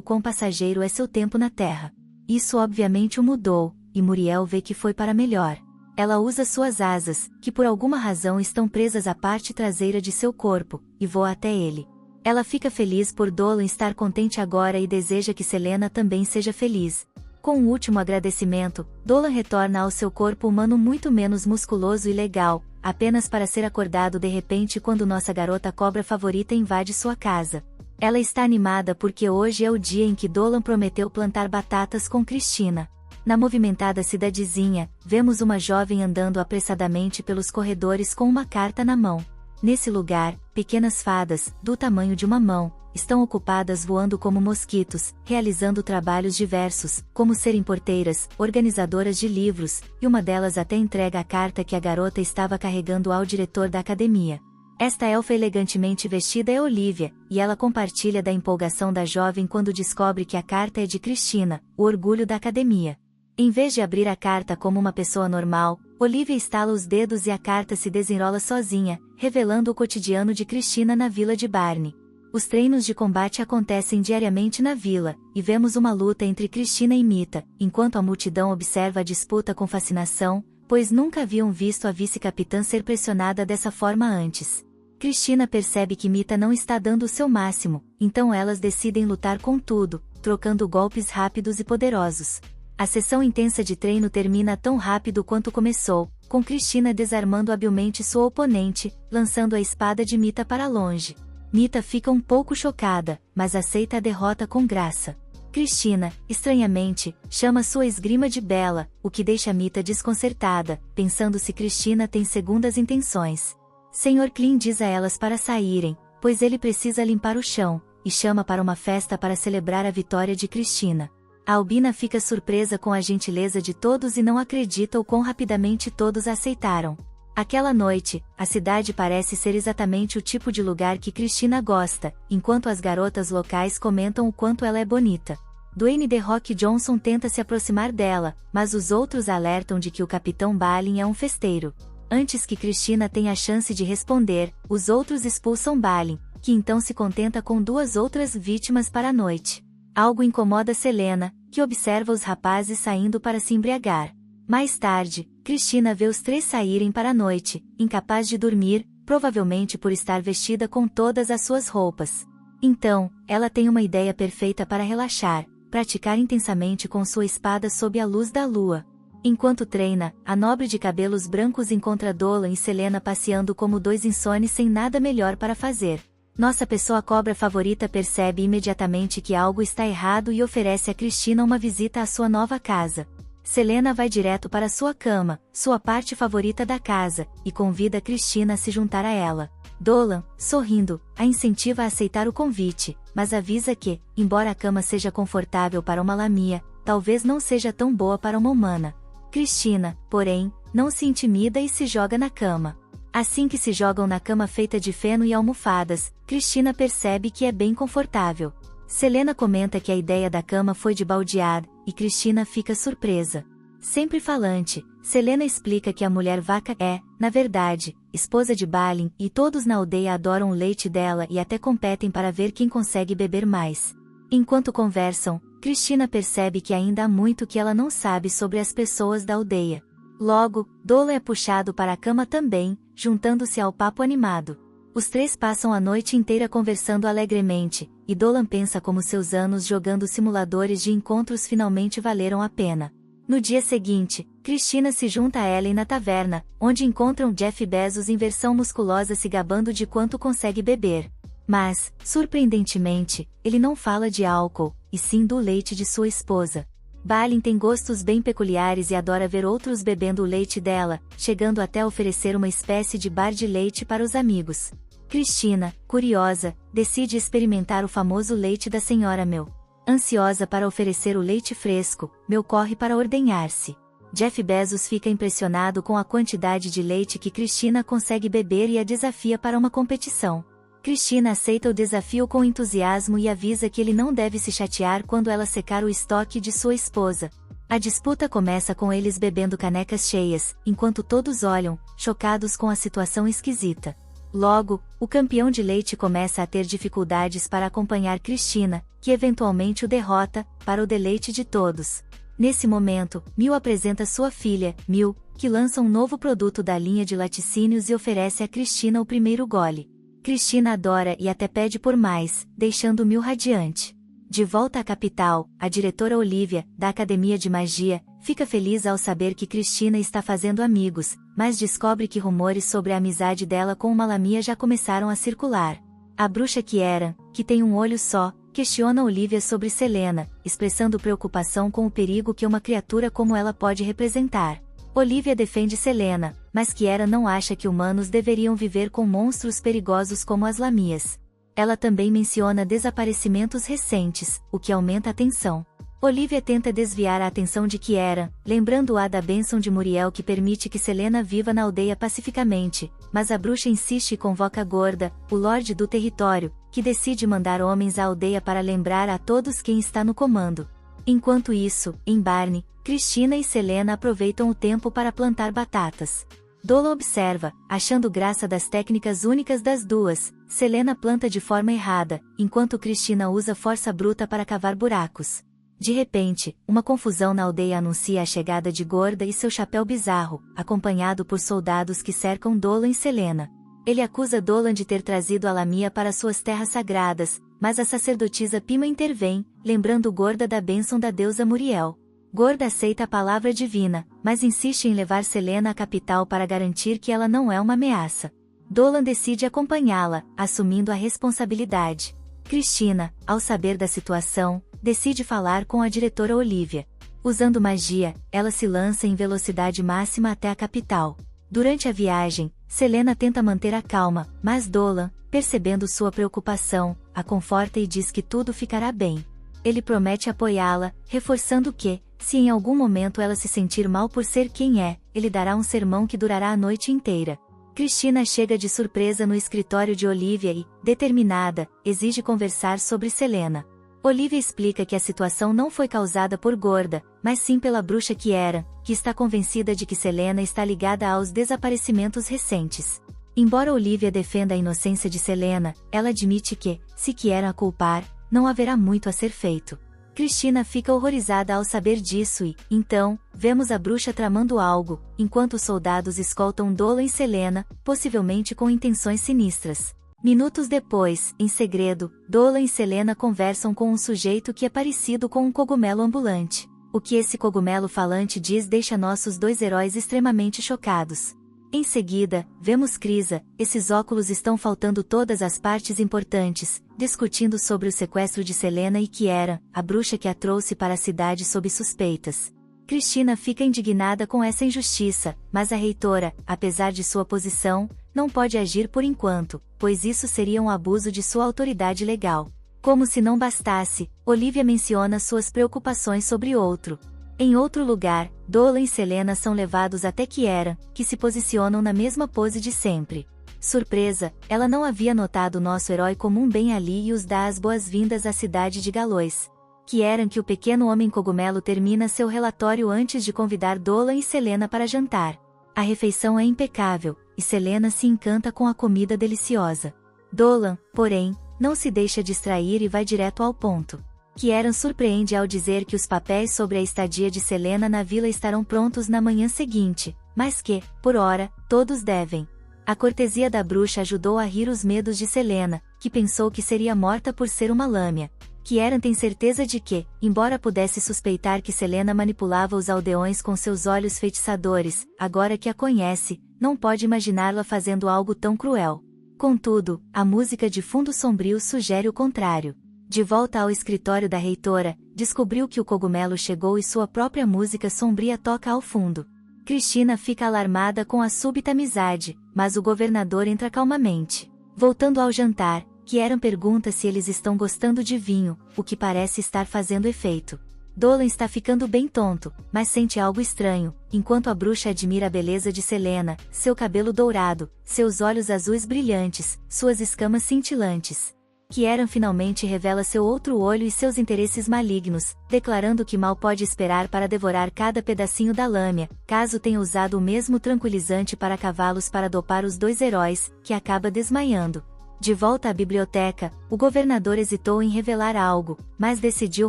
quão passageiro é seu tempo na Terra. Isso obviamente o mudou, e Muriel vê que foi para melhor. Ela usa suas asas, que por alguma razão estão presas à parte traseira de seu corpo, e voa até ele. Ela fica feliz por Dolan estar contente agora e deseja que Selena também seja feliz. Com um último agradecimento, Dolan retorna ao seu corpo humano muito menos musculoso e legal, apenas para ser acordado de repente quando nossa garota cobra favorita invade sua casa. Ela está animada porque hoje é o dia em que Dolan prometeu plantar batatas com Cristina. Na movimentada cidadezinha, vemos uma jovem andando apressadamente pelos corredores com uma carta na mão. Nesse lugar, pequenas fadas, do tamanho de uma mão, estão ocupadas voando como mosquitos, realizando trabalhos diversos, como serem porteiras, organizadoras de livros, e uma delas até entrega a carta que a garota estava carregando ao diretor da academia. Esta elfa elegantemente vestida é Olivia, e ela compartilha da empolgação da jovem quando descobre que a carta é de Cristina, o orgulho da academia. Em vez de abrir a carta como uma pessoa normal, Olivia estala os dedos e a carta se desenrola sozinha, revelando o cotidiano de Cristina na vila de Barney. Os treinos de combate acontecem diariamente na vila, e vemos uma luta entre Cristina e Mita, enquanto a multidão observa a disputa com fascinação, pois nunca haviam visto a vice-capitã ser pressionada dessa forma antes. Cristina percebe que Mita não está dando o seu máximo, então elas decidem lutar com tudo, trocando golpes rápidos e poderosos. A sessão intensa de treino termina tão rápido quanto começou, com Cristina desarmando habilmente sua oponente, lançando a espada de Mita para longe. Mita fica um pouco chocada, mas aceita a derrota com graça. Cristina, estranhamente, chama sua esgrima de bela, o que deixa Mita desconcertada, pensando se Cristina tem segundas intenções. Sr. Klein diz a elas para saírem, pois ele precisa limpar o chão, e chama para uma festa para celebrar a vitória de Cristina. A Albina fica surpresa com a gentileza de todos e não acredita o quão rapidamente todos a aceitaram. Aquela noite, a cidade parece ser exatamente o tipo de lugar que Cristina gosta, enquanto as garotas locais comentam o quanto ela é bonita. Dwayne The Rock Johnson tenta se aproximar dela, mas os outros alertam de que o Capitão Balin é um festeiro. Antes que Cristina tenha a chance de responder, os outros expulsam Balin, que então se contenta com 2 outras vítimas para a noite. Algo incomoda Selena, que observa os rapazes saindo para se embriagar. Mais tarde, Cristina vê os 3 saírem para a noite, incapaz de dormir, provavelmente por estar vestida com todas as suas roupas. Então, ela tem uma ideia perfeita para relaxar, praticar intensamente com sua espada sob a luz da lua. Enquanto treina, a nobre de cabelos brancos encontra Dolan e Selena passeando como 2 insones sem nada melhor para fazer. Nossa pessoa cobra favorita percebe imediatamente que algo está errado e oferece a Cristina uma visita à sua nova casa. Selena vai direto para sua cama, sua parte favorita da casa, e convida Cristina a se juntar a ela. Dolan, sorrindo, a incentiva a aceitar o convite, mas avisa que, embora a cama seja confortável para uma lamia, talvez não seja tão boa para uma humana. Cristina, porém, não se intimida e se joga na cama. Assim que se jogam na cama feita de feno e almofadas, Cristina percebe que é bem confortável. Selena comenta que a ideia da cama foi de Baldead, e Cristina fica surpresa. Sempre falante, Selena explica que a mulher vaca é, na verdade, esposa de Balin, e todos na aldeia adoram o leite dela e até competem para ver quem consegue beber mais. Enquanto conversam, Cristina percebe que ainda há muito que ela não sabe sobre as pessoas da aldeia. Logo, Dolan é puxado para a cama também, juntando-se ao papo animado. Os 3 passam a noite inteira conversando alegremente, e Dolan pensa como seus anos jogando simuladores de encontros finalmente valeram a pena. No dia seguinte, Cristina se junta a Ellen na taverna, onde encontram Jeff Bezos em versão musculosa se gabando de quanto consegue beber. Mas, surpreendentemente, ele não fala de álcool, e sim do leite de sua esposa. Balin tem gostos bem peculiares e adora ver outros bebendo o leite dela, chegando até a oferecer uma espécie de bar de leite para os amigos. Cristina, curiosa, decide experimentar o famoso leite da senhora Mel. Ansiosa para oferecer o leite fresco, Mel corre para ordenhar-se. Jeff Bezos fica impressionado com a quantidade de leite que Cristina consegue beber e a desafia para uma competição. Cristina aceita o desafio com entusiasmo e avisa que ele não deve se chatear quando ela secar o estoque de sua esposa. A disputa começa com eles bebendo canecas cheias, enquanto todos olham, chocados com a situação esquisita. Logo, o campeão de leite começa a ter dificuldades para acompanhar Cristina, que eventualmente o derrota, para o deleite de todos. Nesse momento, Mil apresenta sua filha, Mil, que lança um novo produto da linha de laticínios e oferece a Cristina o primeiro gole. Cristina adora e até pede por mais, deixando Mil radiante. De volta à capital, a diretora Olivia, da Academia de Magia, fica feliz ao saber que Cristina está fazendo amigos, mas descobre que rumores sobre a amizade dela com uma lamia já começaram a circular. A bruxa Kieran, que tem um olho só, questiona Olivia sobre Selena, expressando preocupação com o perigo que uma criatura como ela pode representar. Olivia defende Selena, mas Kieran não acha que humanos deveriam viver com monstros perigosos como as lamias. Ela também menciona desaparecimentos recentes, o que aumenta a tensão. Olivia tenta desviar a atenção de Kieran, lembrando-a da bênção de Muriel que permite que Selena viva na aldeia pacificamente, mas a bruxa insiste e convoca Gorda, o lorde do território, que decide mandar homens à aldeia para lembrar a todos quem está no comando. Enquanto isso, em Barney, Cristina e Selena aproveitam o tempo para plantar batatas. Dolan observa, achando graça das técnicas únicas das duas. Selena planta de forma errada, enquanto Cristina usa força bruta para cavar buracos. De repente, uma confusão na aldeia anuncia a chegada de Gorda e seu chapéu bizarro, acompanhado por soldados que cercam Dolan e Selena. Ele acusa Dolan de ter trazido a Lamia para suas terras sagradas, mas a sacerdotisa Pima intervém, lembrando Gorda da bênção da deusa Muriel. Gorda aceita a palavra divina, mas insiste em levar Selena à capital para garantir que ela não é uma ameaça. Dolan decide acompanhá-la, assumindo a responsabilidade. Cristina, ao saber da situação, decide falar com a diretora Olivia. Usando magia, ela se lança em velocidade máxima até a capital. Durante a viagem, Selena tenta manter a calma, mas Dolan, percebendo sua preocupação, a conforta e diz que tudo ficará bem. Ele promete apoiá-la, reforçando que, se em algum momento ela se sentir mal por ser quem é, ele dará um sermão que durará a noite inteira. Cristina chega de surpresa no escritório de Olivia e, determinada, exige conversar sobre Selena. Olivia explica que a situação não foi causada por Gorda, mas sim pela bruxa Kiera, que está convencida de que Selena está ligada aos desaparecimentos recentes. Embora Olivia defenda a inocência de Selena, ela admite que, se Kiera a culpar, não haverá muito a ser feito. Cristina fica horrorizada ao saber disso e, então, vemos a bruxa tramando algo, enquanto os soldados escoltam Dolan e Selena, possivelmente com intenções sinistras. Minutos depois, em segredo, Dolan e Selena conversam com um sujeito que é parecido com um cogumelo ambulante. O que esse cogumelo falante diz deixa nossos dois heróis extremamente chocados. Em seguida, vemos Krisa, esses óculos estão faltando todas as partes importantes, discutindo sobre o sequestro de Selena e Kiera, a bruxa que a trouxe para a cidade sob suspeitas. Cristina fica indignada com essa injustiça, mas a reitora, apesar de sua posição, não pode agir por enquanto, pois isso seria um abuso de sua autoridade legal. Como se não bastasse, Olivia menciona suas preocupações sobre outro. Em outro lugar, Dolan e Selena são levados até Kiera, que se posicionam na mesma pose de sempre. Surpresa, ela não havia notado nosso herói comum bem ali e os dá as boas-vindas à cidade de Galois. Kiera que o pequeno homem cogumelo termina seu relatório antes de convidar Dolan e Selena para jantar. A refeição é impecável, e Selena se encanta com a comida deliciosa. Dolan, porém, não se deixa distrair e vai direto ao ponto. Kiera surpreende ao dizer que os papéis sobre a estadia de Selena na vila estarão prontos na manhã seguinte, mas que, por ora, todos devem. A cortesia da bruxa ajudou a rir os medos de Selena, que pensou que seria morta por ser uma lâmia. Kiera tem certeza de que, embora pudesse suspeitar que Selena manipulava os aldeões com seus olhos feitiçadores, agora que a conhece, não pode imaginá-la fazendo algo tão cruel. Contudo, a música de fundo sombrio sugere o contrário. De volta ao escritório da reitora, descobriu que o cogumelo chegou e sua própria música sombria toca ao fundo. Cristina fica alarmada com a súbita amizade, mas o governador entra calmamente. Voltando ao jantar, Kiera pergunta se eles estão gostando de vinho, o que parece estar fazendo efeito. Dolan está ficando bem tonto, mas sente algo estranho, enquanto a bruxa admira a beleza de Selena, seu cabelo dourado, seus olhos azuis brilhantes, suas escamas cintilantes. Kiera finalmente revela seu outro olho e seus interesses malignos, declarando que mal pode esperar para devorar cada pedacinho da lâmina, caso tenha usado o mesmo tranquilizante para cavalos para dopar os dois heróis, que acaba desmaiando. De volta à biblioteca, o governador hesitou em revelar algo, mas decidiu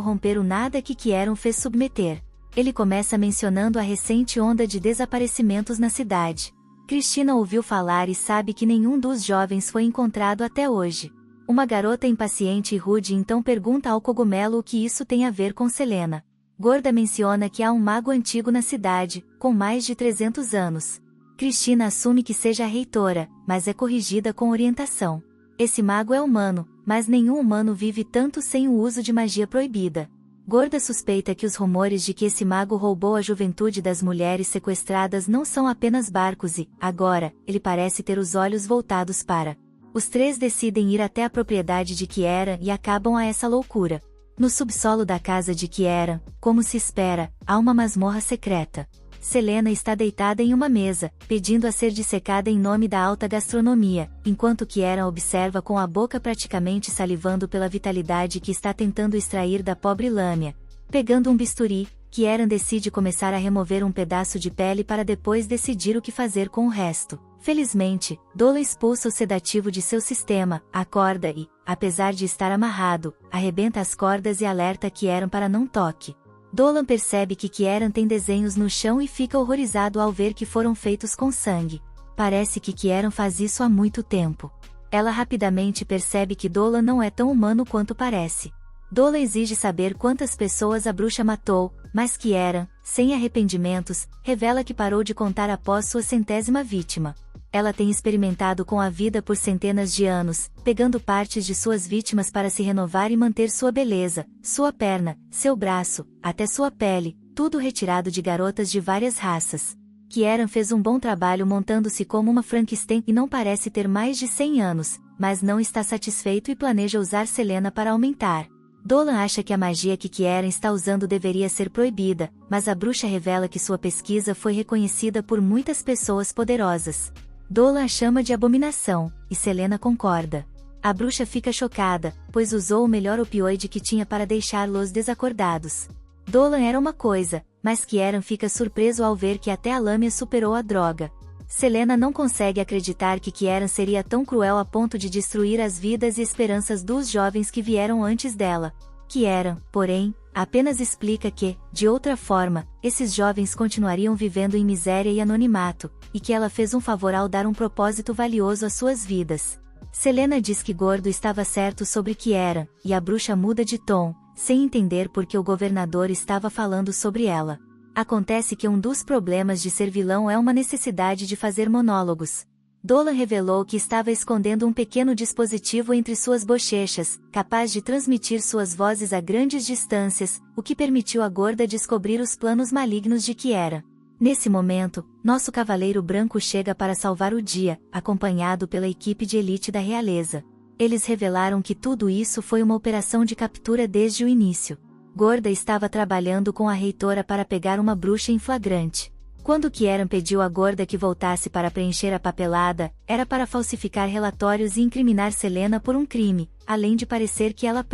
romper o nada que Kiera fez submeter. Ele começa mencionando a recente onda de desaparecimentos na cidade. Cristina ouviu falar e sabe que nenhum dos jovens foi encontrado até hoje. Uma garota impaciente e rude então pergunta ao cogumelo o que isso tem a ver com Selena. Gorda menciona que há um mago antigo na cidade, com mais de 300 anos. Cristina assume que seja a reitora, mas é corrigida com orientação. Esse mago é humano, mas nenhum humano vive tanto sem o uso de magia proibida. Gorda suspeita que os rumores de que esse mago roubou a juventude das mulheres sequestradas não são apenas barcos e, agora, ele parece ter os olhos voltados para... Os três decidem ir até a propriedade de Kiera e acabam a essa loucura. No subsolo da casa de Kiera, como se espera, há uma masmorra secreta. Selena está deitada em uma mesa, pedindo a ser dissecada em nome da alta gastronomia, enquanto Kiera observa com a boca praticamente salivando pela vitalidade que está tentando extrair da pobre lâmina. Pegando um bisturi, Kiera decide começar a remover um pedaço de pele para depois decidir o que fazer com o resto. Felizmente, Dolan expulsa o sedativo de seu sistema, acorda e, apesar de estar amarrado, arrebenta as cordas e alerta Kieran para não toque. Dolan percebe que Kieran tem desenhos no chão e fica horrorizado ao ver que foram feitos com sangue. Parece que Kieran faz isso há muito tempo. Ela rapidamente percebe que Dolan não é tão humano quanto parece. Dolan exige saber quantas pessoas a bruxa matou, mas Kieran, sem arrependimentos, revela que parou de contar após sua 100ª vítima. Ela tem experimentado com a vida por centenas de anos, pegando partes de suas vítimas para se renovar e manter sua beleza, sua perna, seu braço, até sua pele, tudo retirado de garotas de várias raças. Kieran fez um bom trabalho montando-se como uma Frankenstein e não parece ter mais de 100 anos, mas não está satisfeito e planeja usar Selena para aumentar. Dolan acha que a magia que Kieran está usando deveria ser proibida, mas a bruxa revela que sua pesquisa foi reconhecida por muitas pessoas poderosas. Dolan a chama de abominação, e Selena concorda. A bruxa fica chocada, pois usou o melhor opioide que tinha para deixá-los desacordados. Dolan era uma coisa, mas Kieran fica surpreso ao ver que até a lâmina superou a droga. Selena não consegue acreditar que Kieran seria tão cruel a ponto de destruir as vidas e esperanças dos jovens que vieram antes dela. Kieran, porém, apenas explica que, de outra forma, esses jovens continuariam vivendo em miséria e anonimato, e que ela fez um favor ao dar um propósito valioso às suas vidas. Selena diz que Gordo estava certo sobre Kieran, e a bruxa muda de tom, sem entender por que o governador estava falando sobre ela. Acontece que um dos problemas de ser vilão é uma necessidade de fazer monólogos. Dolan revelou que estava escondendo um pequeno dispositivo entre suas bochechas, capaz de transmitir suas vozes a grandes distâncias, o que permitiu a Gorda descobrir os planos malignos de Kieran. Nesse momento, nosso cavaleiro branco chega para salvar o dia, acompanhado pela equipe de elite da realeza. Eles revelaram que tudo isso foi uma operação de captura desde o início. Gorda estava trabalhando com a reitora para pegar uma bruxa em flagrante. Quando Kieran pediu a Gorda que voltasse para preencher a papelada, era para falsificar relatórios e incriminar Selena por um crime, além de parecer que ela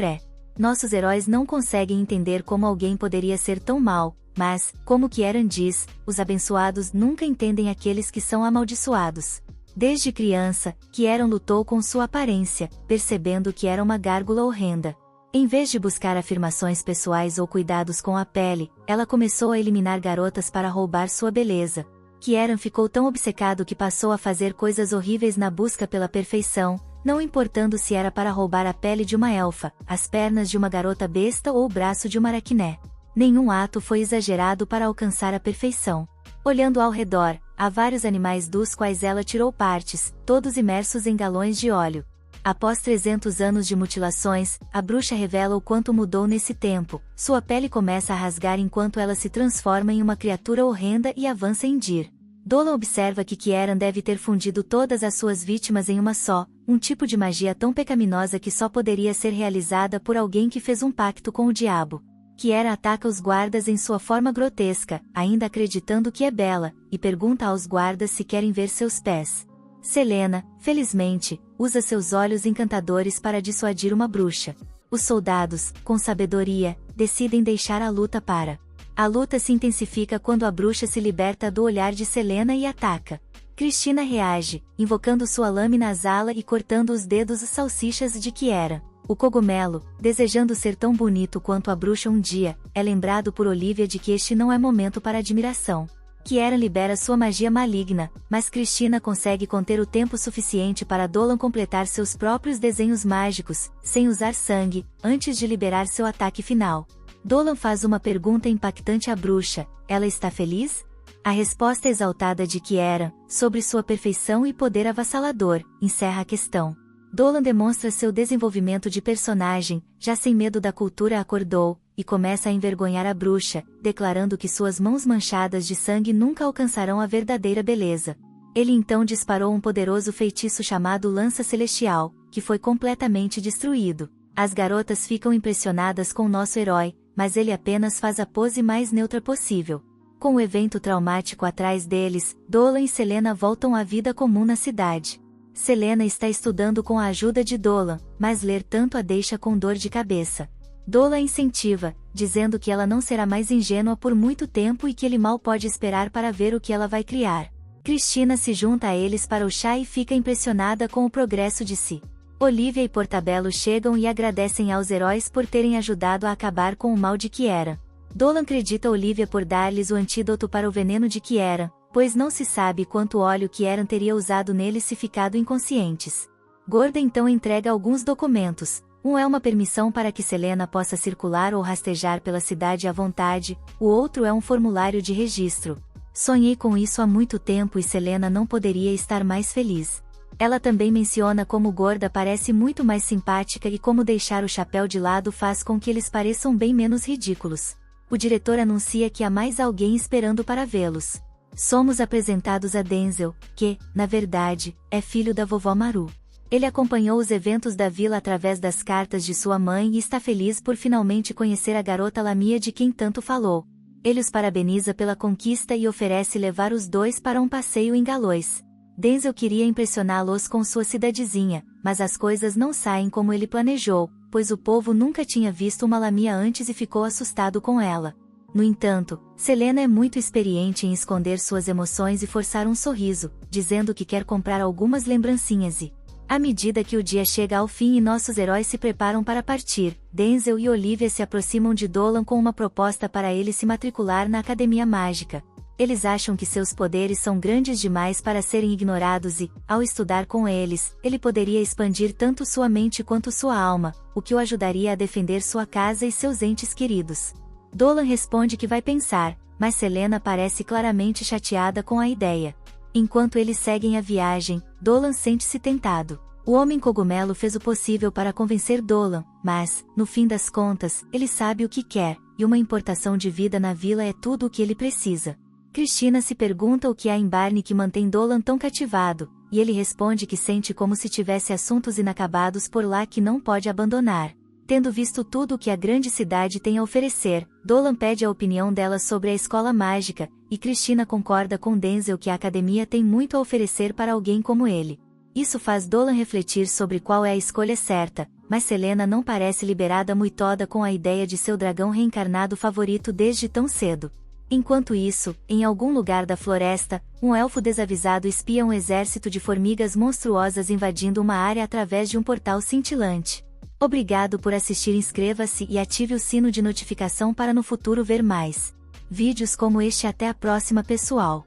Nossos heróis não conseguem entender como alguém poderia ser tão mau, mas, como Kieran diz, os abençoados nunca entendem aqueles que são amaldiçoados. Desde criança, Kieran lutou com sua aparência, percebendo que era uma gárgula horrenda. Em vez de buscar afirmações pessoais ou cuidados com a pele, ela começou a eliminar garotas para roubar sua beleza. Kieran ficou tão obcecado que passou a fazer coisas horríveis na busca pela perfeição, não importando se era para roubar a pele de uma elfa, as pernas de uma garota besta ou o braço de uma aracné. Nenhum ato foi exagerado para alcançar a perfeição. Olhando ao redor, há vários animais dos quais ela tirou partes, todos imersos em galões de óleo. Após 300 anos de mutilações, a bruxa revela o quanto mudou nesse tempo. Sua pele começa a rasgar enquanto ela se transforma em uma criatura horrenda e avança em Dir. Dolan observa que Kieran deve ter fundido todas as suas vítimas em uma só, um tipo de magia tão pecaminosa que só poderia ser realizada por alguém que fez um pacto com o diabo. Kieran ataca os guardas em sua forma grotesca, ainda acreditando que é bela, e pergunta aos guardas se querem ver seus pés. Selena, felizmente, usa seus olhos encantadores para dissuadir uma bruxa. Os soldados, com sabedoria, decidem deixar a luta para. A luta se intensifica quando a bruxa se liberta do olhar de Selena e ataca. Cristina reage, invocando sua lâmina asala e cortando os dedos salsichas de Kieran. O cogumelo, desejando ser tão bonito quanto a bruxa um dia, é lembrado por Olivia de que este não é momento para admiração. Kieran libera sua magia maligna, mas Cristina consegue conter o tempo suficiente para Dolan completar seus próprios desenhos mágicos, sem usar sangue, antes de liberar seu ataque final. Dolan faz uma pergunta impactante à bruxa: ela está feliz? A resposta exaltada de Kieran, sobre sua perfeição e poder avassalador, encerra a questão. Dolan demonstra seu desenvolvimento de personagem, já sem medo da cultura acordou, e começa a envergonhar a bruxa, declarando que suas mãos manchadas de sangue nunca alcançarão a verdadeira beleza. Ele então disparou um poderoso feitiço chamado Lança Celestial, que foi completamente destruído. As garotas ficam impressionadas com nosso herói, mas ele apenas faz a pose mais neutra possível. Com o evento traumático atrás deles, Dolan e Selena voltam à vida comum na cidade. Selena está estudando com a ajuda de Dolan, mas ler tanto a deixa com dor de cabeça. Dolan incentiva, dizendo que ela não será mais ingênua por muito tempo e que ele mal pode esperar para ver o que ela vai criar. Cristina se junta a eles para o chá e fica impressionada com o progresso de Si. Olivia e Portabello chegam e agradecem aos heróis por terem ajudado a acabar com o mal de Kiera. Dolan acredita Olivia por dar-lhes o antídoto para o veneno de Kiera, pois não se sabe quanto óleo Kieran teria usado neles se ficado inconscientes. Gorda então entrega alguns documentos. Um é uma permissão para que Selena possa circular ou rastejar pela cidade à vontade, o outro é um formulário de registro. Sonhei com isso há muito tempo e Selena não poderia estar mais feliz. Ela também menciona como Gorda parece muito mais simpática e como deixar o chapéu de lado faz com que eles pareçam bem menos ridículos. O diretor anuncia que há mais alguém esperando para vê-los. Somos apresentados a Denzel, que, na verdade, é filho da vovó Maru. Ele acompanhou os eventos da vila através das cartas de sua mãe e está feliz por finalmente conhecer a garota Lamia de quem tanto falou. Ele os parabeniza pela conquista e oferece levar os dois para um passeio em Galois. Denzel queria impressioná-los com sua cidadezinha, mas as coisas não saem como ele planejou, pois o povo nunca tinha visto uma Lamia antes e ficou assustado com ela. No entanto, Selena é muito experiente em esconder suas emoções e forçar um sorriso, dizendo que quer comprar algumas lembrancinhas e, à medida que o dia chega ao fim e nossos heróis se preparam para partir, Denzel e Olivia se aproximam de Dolan com uma proposta para ele se matricular na Academia Mágica. Eles acham que seus poderes são grandes demais para serem ignorados e, ao estudar com eles, ele poderia expandir tanto sua mente quanto sua alma, o que o ajudaria a defender sua casa e seus entes queridos. Dolan responde que vai pensar, mas Selena parece claramente chateada com a ideia. Enquanto eles seguem a viagem, Dolan sente-se tentado. O Homem Cogumelo fez o possível para convencer Dolan, mas, no fim das contas, ele sabe o que quer, e uma importação de vida na vila é tudo o que ele precisa. Cristina se pergunta o que há em Barney que mantém Dolan tão cativado, e ele responde que sente como se tivesse assuntos inacabados por lá que não pode abandonar. Tendo visto tudo o que a grande cidade tem a oferecer, Dolan pede a opinião dela sobre a escola mágica, e Cristina concorda com Denzel que a academia tem muito a oferecer para alguém como ele. Isso faz Dolan refletir sobre qual é a escolha certa, mas Selena não parece liberada muitoda com a ideia de seu dragão reencarnado favorito desde tão cedo. Enquanto isso, em algum lugar da floresta, um elfo desavisado espia um exército de formigas monstruosas invadindo uma área através de um portal cintilante. Obrigado por assistir, inscreva-se e ative o sino de notificação para no futuro ver mais vídeos como este. Até a próxima, pessoal!